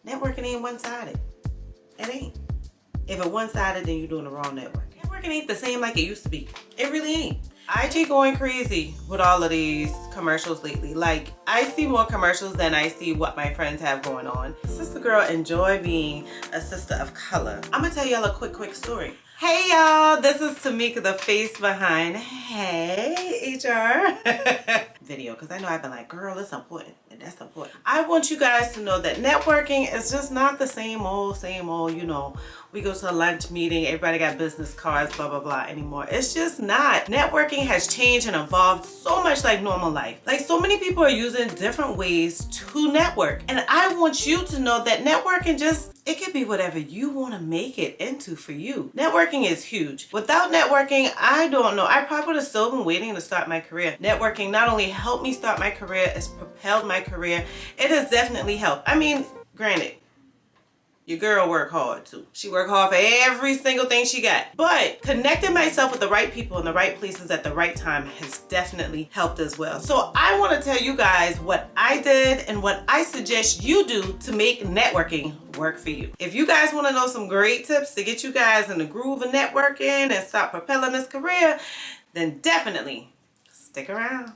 Networking ain't one-sided. It ain't. If it's one-sided, then you're doing the wrong network. Networking ain't the same like it used to be. It really ain't. IG going crazy with all of these commercials lately. Like, I see more commercials than I see what my friends have going on. Sister girl, enjoy being a sister of color. I'm gonna tell y'all a quick story. Hey y'all, this is Tamika, the face behind Heyyy HR video, because I know I've been like, girl, it's important, and that's important. I want you guys to know that networking is just not the same old, you know, we go to a lunch meeting, everybody got business cards, blah, blah, blah anymore. It's just not. Networking has changed and evolved so much like normal life. Like, so many people are using different ways to network. And I want you to know that networking it could be whatever you want to make it into for you. Networking is huge. Without networking, I don't know. I probably would have still been waiting to start my career. Networking not only helped me start my career, it's propelled my career. It has definitely helped. I mean, granted, your girl worked hard too. She worked hard for every single thing she got. But connecting myself with the right people in the right places at the right time has definitely helped as well. So I want to tell you guys what I did and what I suggest you do to make networking work for you. If you guys want to know some great tips to get you guys in the groove of networking and start propelling this career, then definitely stick around.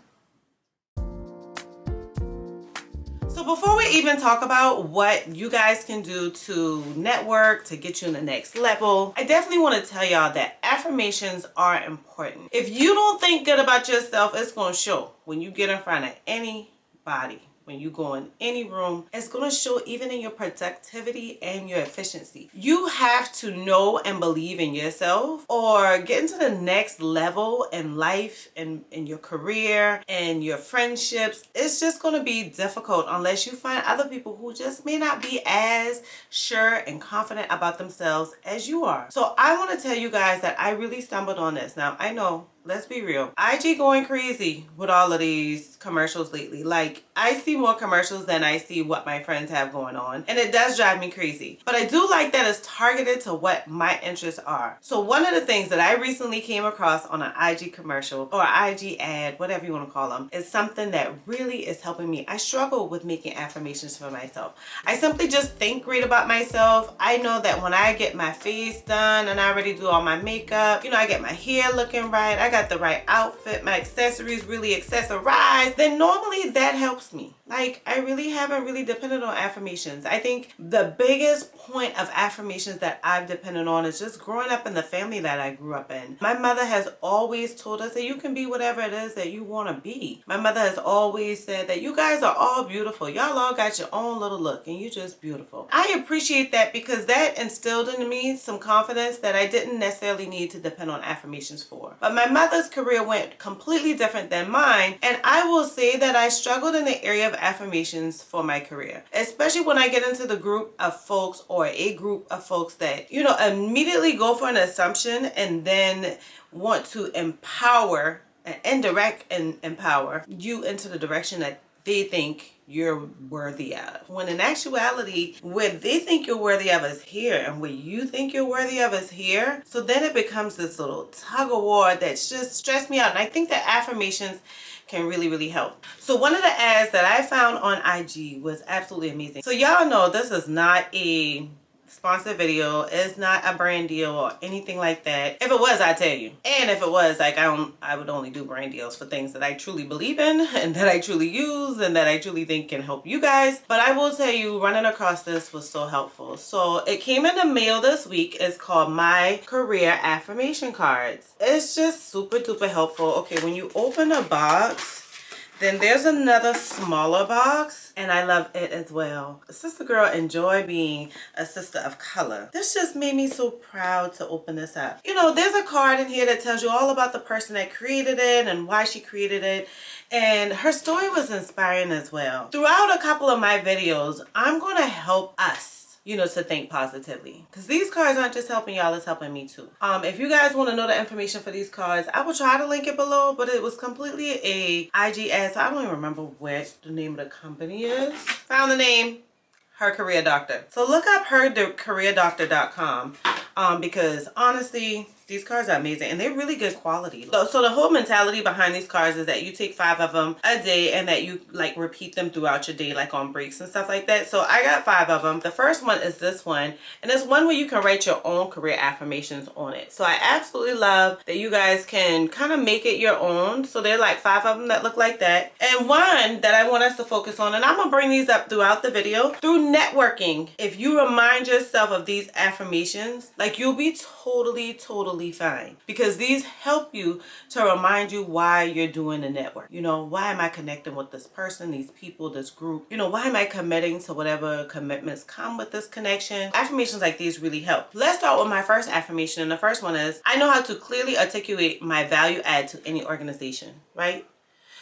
So before we even talk about what you guys can do to network, to get you in the next level, I definitely want to tell y'all that affirmations are important. If you don't think good about yourself, it's going to show when you get in front of anybody. When you go in any room, it's going to show even in your productivity and your efficiency. You have to know and believe in yourself, or get into the next level in life and in your career and your friendships. It's just going to be difficult unless you find other people who just may not be as sure and confident about themselves as you are. So I want to tell you guys that I really stumbled on this. Now, I know, let's be real, IG going crazy with all of these commercials lately. Like, I see more commercials than I see what my friends have going on, and it does drive me crazy. But I do like that it's targeted to what my interests are. So one of the things that I recently came across on an IG commercial or IG ad, whatever you want to call them, is something that really is helping me. I struggle with making affirmations for myself. I simply just think great about myself. I know that when I get my face done and I already do all my makeup, you know, I get my hair looking right, I got the right outfit, my accessories really accessorized, then normally that helps me. Like, I really haven't really depended on affirmations. I think the biggest point of affirmations that I've depended on is just growing up in the family that I grew up in. My mother has always told us that you can be whatever it is that you want to be. My mother has always said that you guys are all beautiful. Y'all all got your own little look and you just beautiful. I appreciate that because that instilled in me some confidence that I didn't necessarily need to depend on affirmations for. But my mother's career went completely different than mine, and I will say that I struggled in the area of affirmations for my career, especially when I get into the group of folks or a group of folks that, you know, immediately go for an assumption and then want to empower and indirect and empower you into the direction that they think you're worthy of. When in actuality, what they think you're worthy of is here, and what you think you're worthy of is here. So then it becomes this little tug of war that's just stressed me out. And I think that affirmations can really help. So one of the ads that I found on IG was absolutely amazing. So y'all know this is not a sponsored video, it's not a brand deal or anything like that. If it was, I'd tell you. And if it was, like, I would only do brand deals for things that I truly believe in and that I truly use and that I truly think can help you guys. But I will tell you, running across this was so helpful. So it came in the mail this week. It's called My Career Affirmation Cards. It's just super duper helpful. Okay, when you open a box, then there's another smaller box, and I love it as well. Sister girl, enjoy being a sister of color. This just made me so proud to open this up. You know, there's a card in here that tells you all about the person that created it and why she created it. And her story was inspiring as well. Throughout a couple of my videos, I'm going to help us, you know, to think positively, because these cards aren't just helping y'all, it's helping me too. If you guys want to know the information for these cards, I will try to link it below, but it was completely a IG ad, so I don't even remember what the name of the company is. Found the name, Her Career Doctor. So look up hercareerdoctor.com, because honestly, These cards are amazing and they're really good quality. So the whole mentality behind these cards is that you take 5 of them a day and that you like repeat them throughout your day, like on breaks and stuff like that. So I got 5 of them. The first one is this one, and it's one where you can write your own career affirmations on it. So I absolutely love that you guys can kind of make it your own. So there are like 5 of them that look like that. And one that I want us to focus on, and I'm gonna bring these up throughout the video, through networking. If you remind yourself of these affirmations, like you'll be totally fine, because these help you to remind you why you're doing the network. You know, why am I connecting with this person, these people, this group? You know, why am I committing to whatever commitments come with this connection? Affirmations like these really help. Let's start with my first affirmation, and the first one is, I know how to clearly articulate my value add to any organization, right?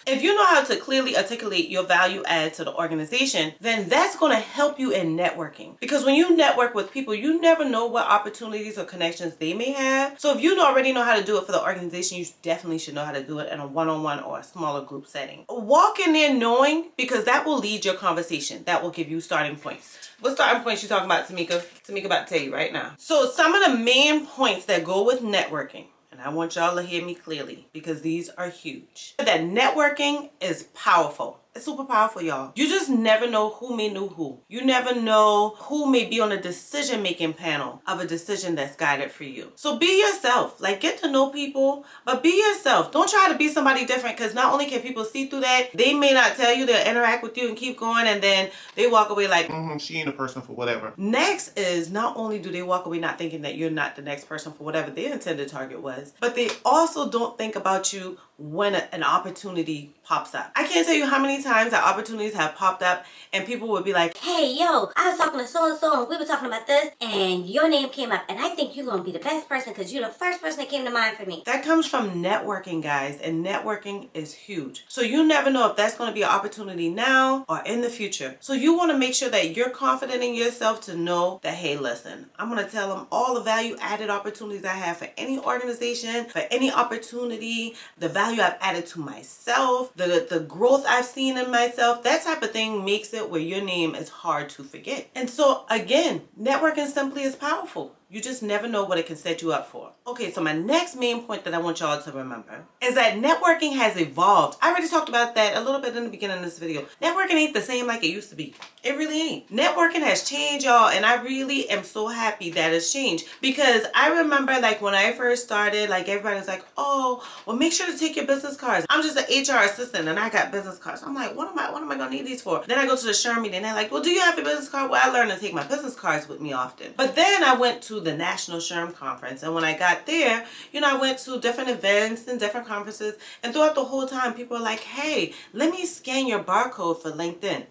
If you know how to clearly articulate your value add to the organization, then that's going to help you in networking. Because when you network with people, you never know what opportunities or connections they may have. So if you already know how to do it for the organization, you definitely should know how to do it in a one-on-one or a smaller group setting. Walk in there knowing, because that will lead your conversation. That will give you starting points. What starting points you talking about, Tamika? Tamika about to tell you right now. So some of the main points that go with networking, and I want y'all to hear me clearly because these are huge. That networking is powerful. It's super powerful, y'all. You just never know who may know who. You never know who may be on a decision-making panel of a decision that's guided for you. So be yourself. Like, get to know people, but be yourself. Don't try to be somebody different, because not only can people see through that, they may not tell you, they'll interact with you and keep going, and then they walk away like, she ain't a person for whatever. Next is, not only do they walk away not thinking that you're not the next person for whatever their intended target was, but they also don't think about you when an opportunity pops up. I can't tell you how many times that opportunities have popped up and people would be like, hey, yo, I was talking to so-and-so and we were talking about this and your name came up and I think you're going to be the best person because you're the first person that came to mind for me. That comes from networking, guys, and networking is huge. So you never know if that's going to be an opportunity now or in the future. So you want to make sure that you're confident in yourself to know that, hey, listen, I'm going to tell them all the value added opportunities I have for any organization, for any opportunity, the value I've added to myself, the growth I've seen in myself. That type of thing makes it where your name is hard to forget. And so again, networking simply is powerful. You just never know what it can set you up for. Okay, so my next main point that I want y'all to remember is that networking has evolved. I already talked about that a little bit in the beginning of this video. Networking ain't the same like it used to be. It really ain't. Networking has changed, y'all, and I really am so happy that it's changed, because I remember like when I first started, like everybody was like, oh, well, make sure to take your business cards. I'm just an HR assistant and I got business cards. I'm like, what am I gonna need these for? Then I go to the SHRM meeting and they're like, well, do you have your business card? Well, I learned to take my business cards with me often. But then I went to the National SHRM Conference, and when I got there, you know, I went to different events and different conferences, and throughout the whole time people are like, hey, let me scan your barcode for LinkedIn.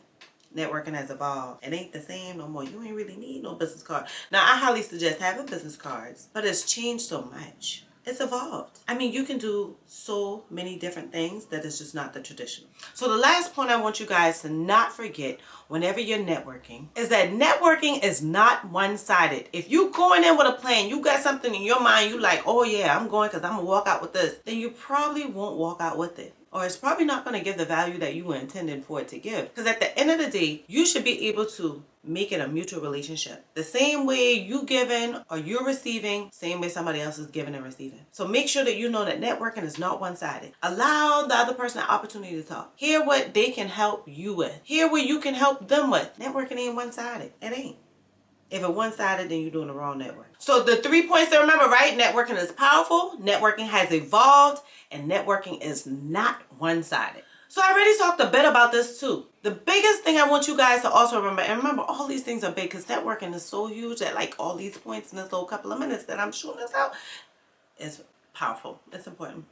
Networking has evolved. It ain't the same no more. You ain't really need no business card. Now, I highly suggest having business cards, but it's changed so much. It's evolved. I mean, you can do so many different things that is just not the traditional. So the last point I want you guys to not forget whenever you're networking is that networking is not one-sided. If you going in with a plan, you got something in your mind, you like, oh yeah, I'm going because I'm gonna walk out with this, then you probably won't walk out with it. Or it's probably not going to give the value that you were intending for it to give. Because at the end of the day, you should be able to make it a mutual relationship. The same way you giving or you're receiving, same way somebody else is giving and receiving. So make sure that you know that networking is not one-sided. Allow the other person an opportunity to talk. Hear what they can help you with. Hear what you can help them with. Networking ain't one-sided. It ain't. If it's one-sided, then you're doing the wrong network. So the 3 points to remember, right? Networking is powerful, networking has evolved, and networking is not one-sided. So I already talked a bit about this too. The biggest thing I want you guys to also remember, and remember all these things are big because networking is so huge that like all these points in this little couple of minutes that I'm shooting this out is powerful. It's important.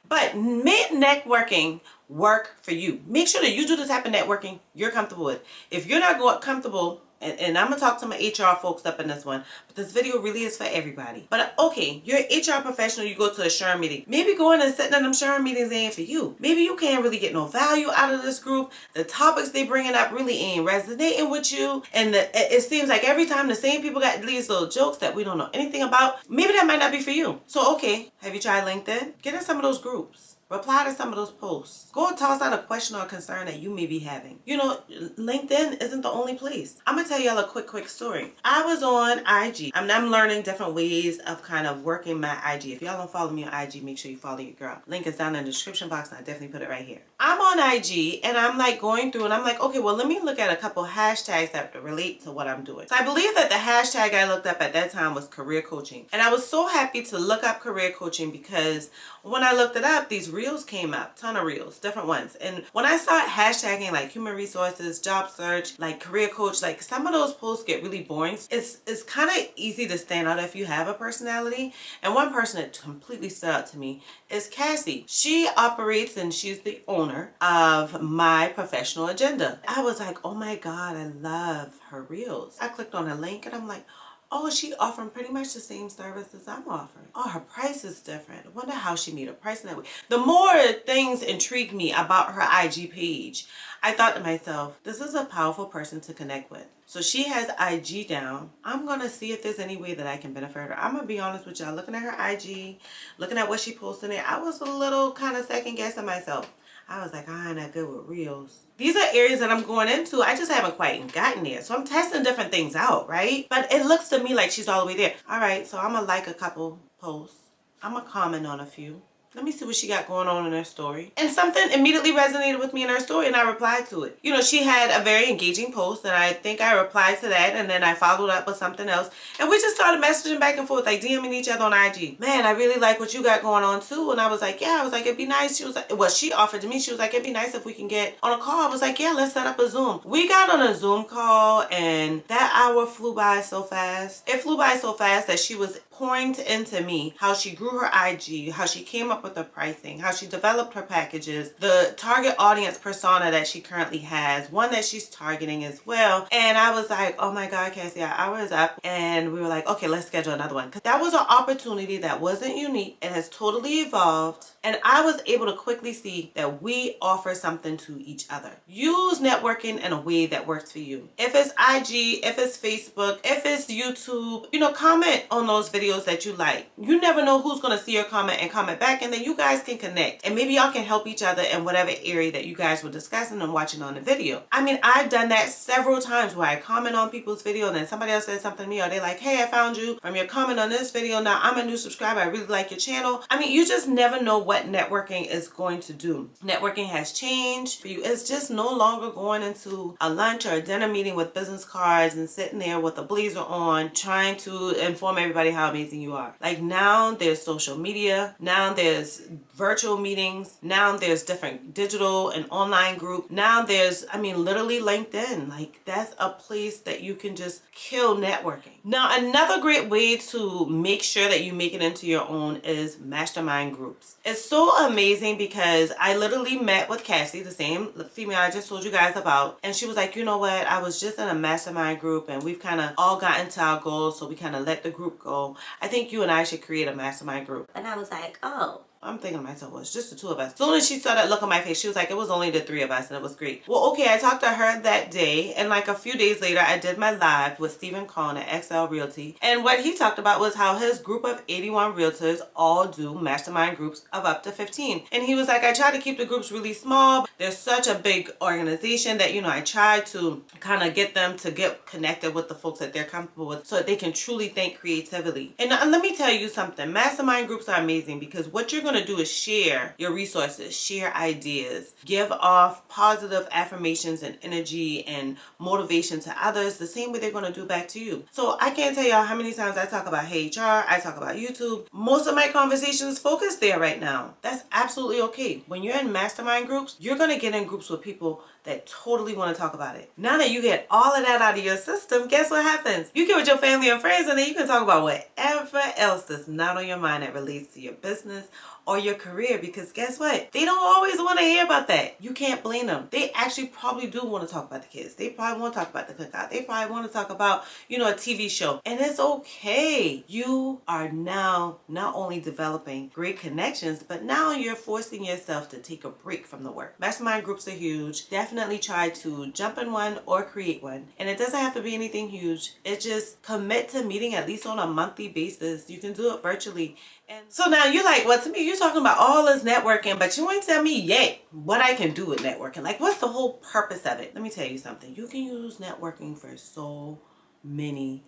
But make networking work for you. Make sure that you do the type of networking you're comfortable with. If you're not comfortable, and I'm going to talk to my HR folks up in this one, but this video really is for everybody. But okay, you're an HR professional, you go to a SHRM meeting. Maybe going and sitting in them SHRM meetings ain't for you. Maybe you can't really get no value out of this group. The topics they bringing up really ain't resonating with you. And it seems like every time the same people got these little jokes that we don't know anything about. Maybe that might not be for you. So okay, have you tried LinkedIn? Get in some of those groups. Reply to some of those posts. Go and toss out a question or concern that you may be having. You know, LinkedIn isn't the only place. I'm gonna tell y'all a quick story. I was on IG. I'm learning different ways of kind of working my IG. If y'all don't follow me on IG, make sure you follow your girl. Link is down in the description box, and I definitely put it right here. I'm on IG, and I'm like going through, and I'm like, okay, well, let me look at a couple hashtags that relate to what I'm doing. So I believe that the hashtag I looked up at that time was career coaching. And I was so happy to look up career coaching because when I looked it up, these reels came up, ton of reels, different ones. And when I started hashtagging like human resources, job search, like career coach, like some of those posts get really boring. It's kind of easy to stand out if you have a personality. And one person that completely stood out to me is Cassie. She operates and she's the owner of My Professional Agenda. I was like, oh my God, I love her reels. I clicked on a link and I'm like, oh, she offering pretty much the same services I'm offering. Oh, her price is different. I wonder how she made her price in that way. The more things intrigued me about her IG page, I thought to myself, this is a powerful person to connect with. So she has IG down. I'm going to see if there's any way that I can benefit her. I'm going to be honest with y'all. Looking at her IG, looking at what she posted there, I was a little kind of second guessing myself. I was like, I'm not good with reels. These are areas that I'm going into. I just haven't quite gotten there. So I'm testing different things out, right? But it looks to me like she's all the way there. All right, so I'm going to like a couple posts. I'm going to comment on a few. Let me see what she got going on in her story. And something immediately resonated with me in her story, and I replied to it. You know, she had a very engaging post, and I think I replied to that, and then I followed up with something else. And we just started messaging back and forth, like DMing each other on IG. Man, I really like what you got going on too. And I was like, yeah, I was like, it'd be nice. She was like, well, she offered to me, she was like, it'd be nice if we can get on a call. I was like, yeah, let's set up a Zoom. We got on a Zoom call, and that hour flew by so fast. It flew by so fast that she was pouring into me how she grew her IG, how she came up with her pricing, how she developed her packages, the target audience persona that she currently has, one that she's targeting as well. And I was like, oh my God, Cassie, our hour is up. And we were like, okay, let's schedule another one. Because that was an opportunity that wasn't unique. It has totally evolved. And I was able to quickly see that we offer something to each other. Use networking in a way that works for you. If it's IG, if it's Facebook, if it's YouTube, you know, comment on those videos that you like. You never know who's going to see your comment and comment back, and then you guys can connect. And maybe y'all can help each other in whatever area that you guys were discussing and watching on the video. I mean, I've done that several times where I comment on people's video and then somebody else says something to me, or they're like, hey, I found you from your comment on this video. Now I'm a new subscriber. I really like your channel. I mean, you just never know what networking is going to do. Networking has changed for you. It's just no longer going into a lunch or a dinner meeting with business cards and sitting there with a blazer on trying to inform everybody how amazing you are. Like, now there's social media. Now there's virtual meetings. Now there's different digital and online group. Now there's, I mean, literally LinkedIn. Like, that's a place that you can just kill networking. Now, another great way to make sure that you make it into your own is Mastermind Groups. It's so amazing because I literally met with Cassie, the same female I just told you guys about, and she was like, you know what, I was just in a mastermind group and we've kind of all gotten to our goals, so we kind of let the group go. I think you and I should create a mastermind group. And I was like, oh. I'm thinking to myself, well, it's just the two of us. As soon as she saw that look on my face, she was like, it was only the three of us, and it was great. Well, okay, I talked to her that day, and like a few days later, I did my live with Kohn at XL Realty. And what he talked about was how his group of 81 realtors all do mastermind groups of up to 15. And he was like, I try to keep the groups really small. There's such a big organization that, you know, I try to kind of get them to get connected with the folks that they're comfortable with so that they can truly think creatively. And let me tell you something, mastermind groups are amazing because what you're going to do is share your resources, share ideas, give off positive affirmations and energy and motivation to others the same way they're going to do back to you. So I can't tell y'all how many times I talk about Heyyy HR, I talk about YouTube. Most of my conversations focus there right now. That's absolutely okay. When you're in mastermind groups, you're going to get in groups with people that totally want to talk about it. Now that you get all of that out of your system, guess what happens? You get with your family and friends and then you can talk about whatever else that's not on your mind that relates to your business or your career, because guess what? They don't always want to hear about that. You can't blame them. They actually probably do want to talk about the kids. They probably want to talk about the cookout. They probably want to talk about, you know, a TV show. And it's okay. You are now not only developing great connections, but now you're forcing yourself to take a break from the work. Mastermind groups are huge. Definitely try to jump in one or create one. And it doesn't have to be anything huge. It just commit to meeting at least on a monthly basis. You can do it virtually And so now you're like, well, to me, you're talking about all this networking, but you ain't tell me yet what I can do with networking. Like, what's the whole purpose of it? Let me tell you something. You can use networking for so many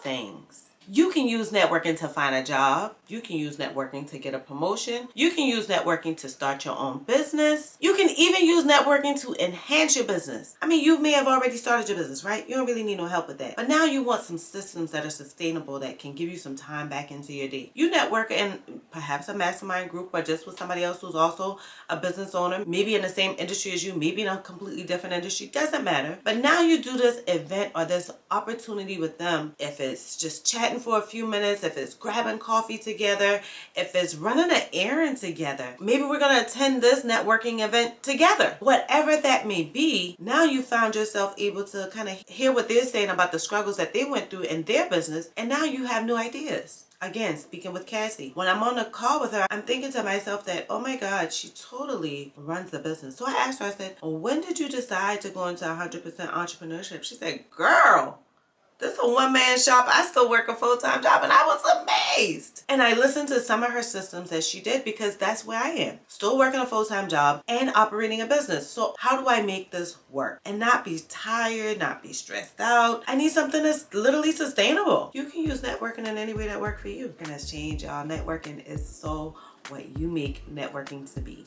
things. You can use networking to find a job. You can use networking to get a promotion. You can use networking to start your own business. You can even use networking to enhance your business. I mean, you may have already started your business, right? You don't really need no help with that. But now you want some systems that are sustainable that can give you some time back into your day. You network in perhaps a mastermind group or just with somebody else who's also a business owner, maybe in the same industry as you, maybe in a completely different industry, doesn't matter. But now you do this event or this opportunity with them. If it's just chatting for a few minutes, if it's grabbing coffee together, if it's running an errand together, maybe we're going to attend this networking event together. Whatever that may be, now you found yourself able to kind of hear what they're saying about the struggles that they went through in their business, and now you have new ideas. Again, speaking with Cassie, when I'm on a call with her, I'm thinking to myself that, oh my God, she totally runs the business. So I asked her, I said, well, when did you decide to go into 100% entrepreneurship? She said, girl, this is a one-man shop. I still work a full-time job, and I was amazed. And I listened to some of her systems that she did because that's where I am. Still working a full-time job and operating a business. So how do I make this work and not be tired, not be stressed out? I need something that's literally sustainable. You can use networking in any way that works for you. And that's changed, y'all. Networking is so what you make networking to be.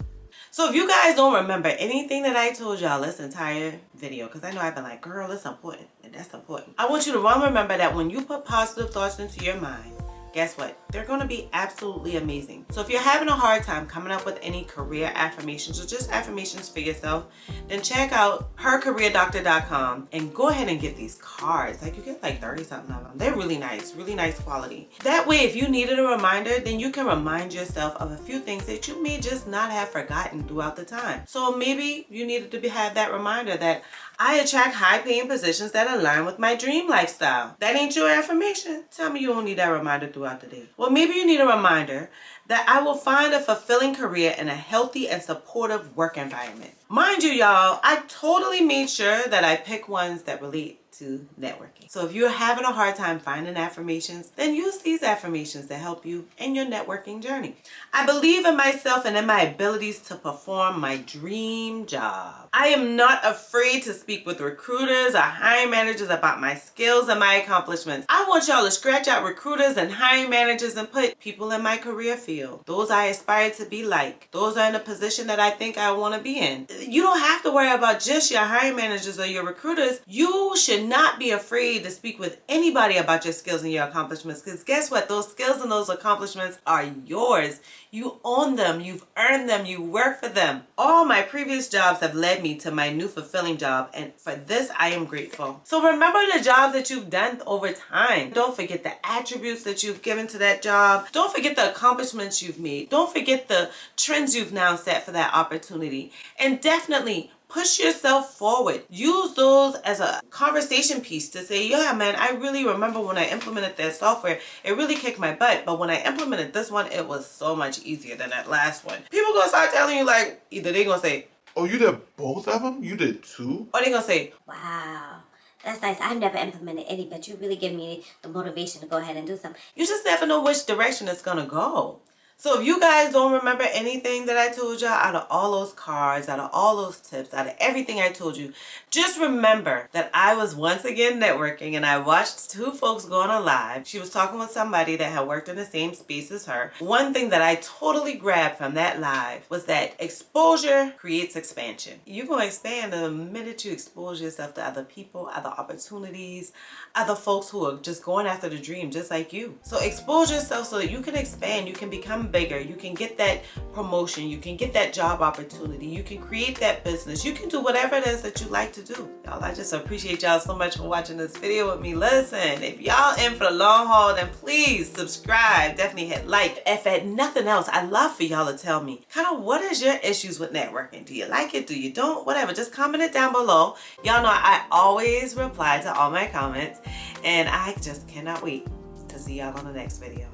So if you guys don't remember anything that I told y'all this entire video, because I know I've been like, girl, that's important, and that's important. I want you to remember that when you put positive thoughts into your mind, guess what? They're going to be absolutely amazing. So if you're having a hard time coming up with any career affirmations or just affirmations for yourself, then check out hercareerdoctor.com and go ahead and get these cards. Like, you get like 30 something of them. They're really nice quality. That way, if you needed a reminder, then you can remind yourself of a few things that you may just not have forgotten throughout the time. So maybe you needed to have that reminder that I attract high-paying positions that align with my dream lifestyle. That ain't your affirmation? Tell me you don't need that reminder throughout the day. Well, maybe you need a reminder that I will find a fulfilling career in a healthy and supportive work environment. Mind you, y'all, I totally made sure that I pick ones that relate to networking. So if you're having a hard time finding affirmations, then use these affirmations to help you in your networking journey. I believe in myself and in my abilities to perform my dream job. I am not afraid to speak with recruiters or hiring managers about my skills and my accomplishments. I want y'all to scratch out recruiters and hiring managers and put people in my career field. Those I aspire to be like. Those are in a position that I think I want to be in. You don't have to worry about just your hiring managers or your recruiters. You should not be afraid to speak with anybody about your skills and your accomplishments, because guess what? Those skills and those accomplishments are yours. You own them. You've earned them. You work for them. All my previous jobs have led me to my new fulfilling job, and for this I am grateful. So remember the jobs that you've done over time. Don't forget the attributes that you've given to that job. Don't forget the accomplishments you've made. Don't forget the trends you've now set for that opportunity. And definitely push yourself forward. Use those as a conversation piece to say, yeah, man, I really remember when I implemented that software, it really kicked my butt. But when I implemented this one, it was so much easier than that last one. People gonna start telling you, like, either they gonna say, oh, you did both of them? You did two? or they gonna say, Wow. That's nice. I've never implemented any, but you really give me the motivation to go ahead and do something. you just never know which direction it's gonna go. So if you guys don't remember anything that I told y'all, out of all those cards, out of all those tips, out of everything I told you, just remember that I was once again networking and I watched two folks go on a live. She was talking with somebody that had worked in the same space as her. One thing that I totally grabbed from that live was that exposure creates expansion. You're going to expand the minute you expose yourself to other people, other opportunities, other folks who are just going after the dream just like you. So expose yourself so that you can expand, you can become bigger, you can get that promotion, you can get that job opportunity, you can create that business, you can do whatever it is that you like to do. Y'all, I just appreciate y'all so much for watching this video with me. Listen, if y'all in for the long haul, then please subscribe, definitely hit like. If at nothing else, I'd love for y'all to tell me kind of what is your issues with networking. Do you like it? Do you don't? Whatever, just comment it down below. Y'all know I always reply to all my comments, and I just cannot wait to see y'all on the next video.